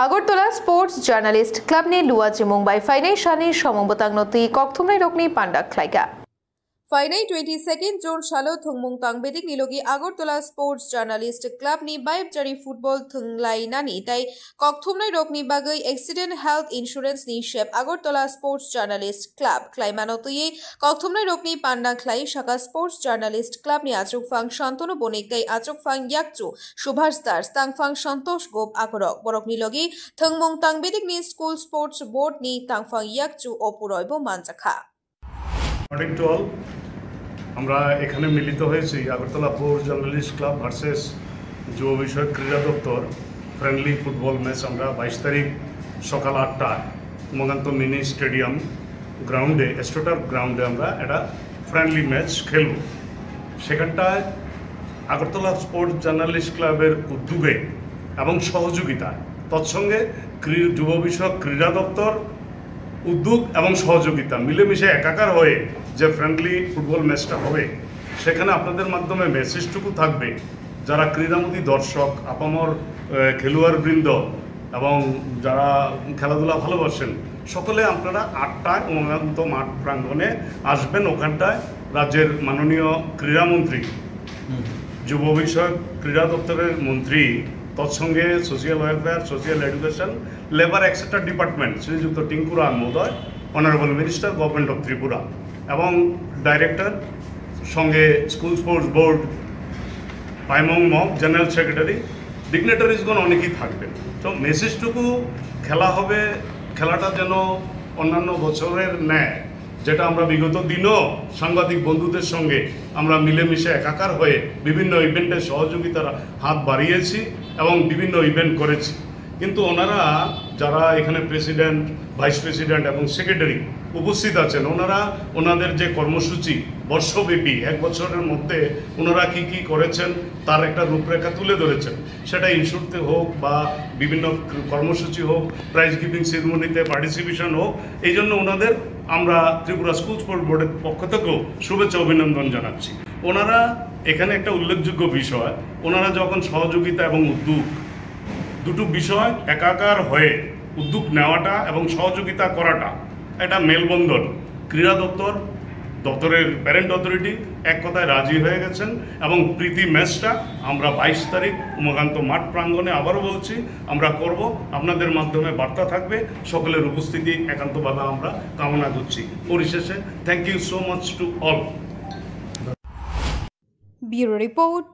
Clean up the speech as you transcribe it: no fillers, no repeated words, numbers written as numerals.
Agartala sports journalist club ने लुआचे मुंबई फाइनाई शानी समबतांग नती कक्थुमनाय रकनी पांडा खलाइगा फाइनाई 22 जून सालो थुंगमुं तांगबेदिक निलोगी আগরতলা स्पोर्ट्स জার্নালিস্ট क्लाब नि बाइबजारि फुटबल थुंगलाइनानि ताई कक्थुमनाय रकनि बागै एक्सिडेंट हेल्थ इन्सुरेंस नि शेप আগরতলা स्पोर्ट्स জার্নালিস্ট क्लाब ख्लाइमानतयै कक्थुमनाय रकनि पांडा खलाई शाखा स्पोर्ट्स জার্নালিস্ট क्लाब नि आचुकफां शान्तनु बनिक ताई आचुकफां याकचु सुभाष दास तांगफां संतोष गोप आकरक बरक निलोगी थुंगमुं तांगबेदिक नि स्कुल स्पोर्ट्स बोर्ड नि तांगफां याकचु अपुरयबो मानजाखा मॉर्निंग टू ऑल আমরা এখানে মিলিত হয়েছি Agartala sports journalist club versus যুব বিষয়ক ক্রীড়া দপ্তর ফ্রেন্ডলি ফুটবল ম্যাচ আমরা 22 তারিখ সকাল 8টায় উমাকান্ত মিনি স্টেডিয়াম গ্রাউন্ডে স্টোটার গ্রাউন্ডে আমরা একটা ফ্রেন্ডলি ম্যাচ খেলব। সেখানটায় আগরতলা স্পোর্টস জার্নালিস্ট ক্লাবের উদ্যোগে এবং সহযোগিতায় তৎসঙ্গে যুব বিষয়ক ক্রীড়া দপ্তর উদ্যোগ এবং সহযোগিতা মিলেমিশে একাকার হয়ে যে ফ্রেন্ডলি ফুটবল ম্যাচটা হবে সেখানে আপনাদের মাধ্যমে মেসেজটুকু থাকবে যারা ক্রীড়ামোদী দর্শক আপামর খেলোয়াড়বৃন্দ এবং যারা খেলাধুলা ভালোবাসেন সকলে আপনারা 8টায় উমাকান্ত মাঠ প্রাঙ্গণে আসবেন। ওখানটায় রাজ্যের মাননীয় ক্রীড়ামন্ত্রী যুব বিষয়ক ক্রীড়া দপ্তরের মন্ত্রী তৎসঙ্গে social welfare social education labour etcetera department Shriyukta Tinku Roy মহোদয় honourable minister government of Tripura এবং ডাইরেক্টর সঙ্গে school sports board Paimong Mog general secretary ডিগনেটারিজগণ অনেকেই থাকবেন। তো মেসেজটুকু খেলা হবে, খেলাটা যেন অন্যান্য বছরের ন্যায় যেটা আমরা বিগত দিনও সাংবাদিক বন্ধুদের সঙ্গে আমরা মিলেমিশে একাকার হয়ে বিভিন্ন ইভেন্টে সহযোগিতার হাত বাড়িয়েছি এবং বিভিন্ন ইভেন্ট করেছি, কিন্তু ওনারা যারা এখানে প্রেসিডেন্ট ভাইস প্রেসিডেন্ট এবং সেক্রেটারি উপস্থিত আছেন ওনারা ওনাদের যে কর্মসূচি বর্ষব্যাপী 1 বছরের মধ্যে ওনারা কি কি করেছেন তার একটা রূপরেখা তুলে ধরেছেন। সেটা ইনস্যুরতে হোক বা বিভিন্ন কর্মসূচি হোক, প্রাইজ গিভিং সেরিমনিতে পার্টিসিপেশন হোক, এই জন্য ওনাদের আমরা ত্রিপুরা স্কুল স্পোর্টস বোর্ডের পক্ষ থেকেও শুভেচ্ছা অভিনন্দন জানাচ্ছি। ওনারা এখানে একটা উল্লেখযোগ্য বিষয়, ওনারা যখন সহযোগিতা এবং উদ্যোগ দুটো বিষয় একাকার হয়ে উদ্যোগ নেওয়াটা এবং সহযোগিতা করাটা একটা মেলবন্ধন, ক্রীড়া দপ্তরের প্যারেন্ট অথরিটি এক কথায় রাজি হয়ে গেছেন এবং প্রীতি ম্যাচটা আমরা 22 তারিখ উমাকান্ত মাঠ প্রাঙ্গণে আবারও বলছি আমরা করব। আপনাদের মাধ্যমে বার্তা থাকবে, সকলের উপস্থিতি একান্তভাবে আমরা কামনা করছি। পরিশেষে thank you so much to all. Bureau report.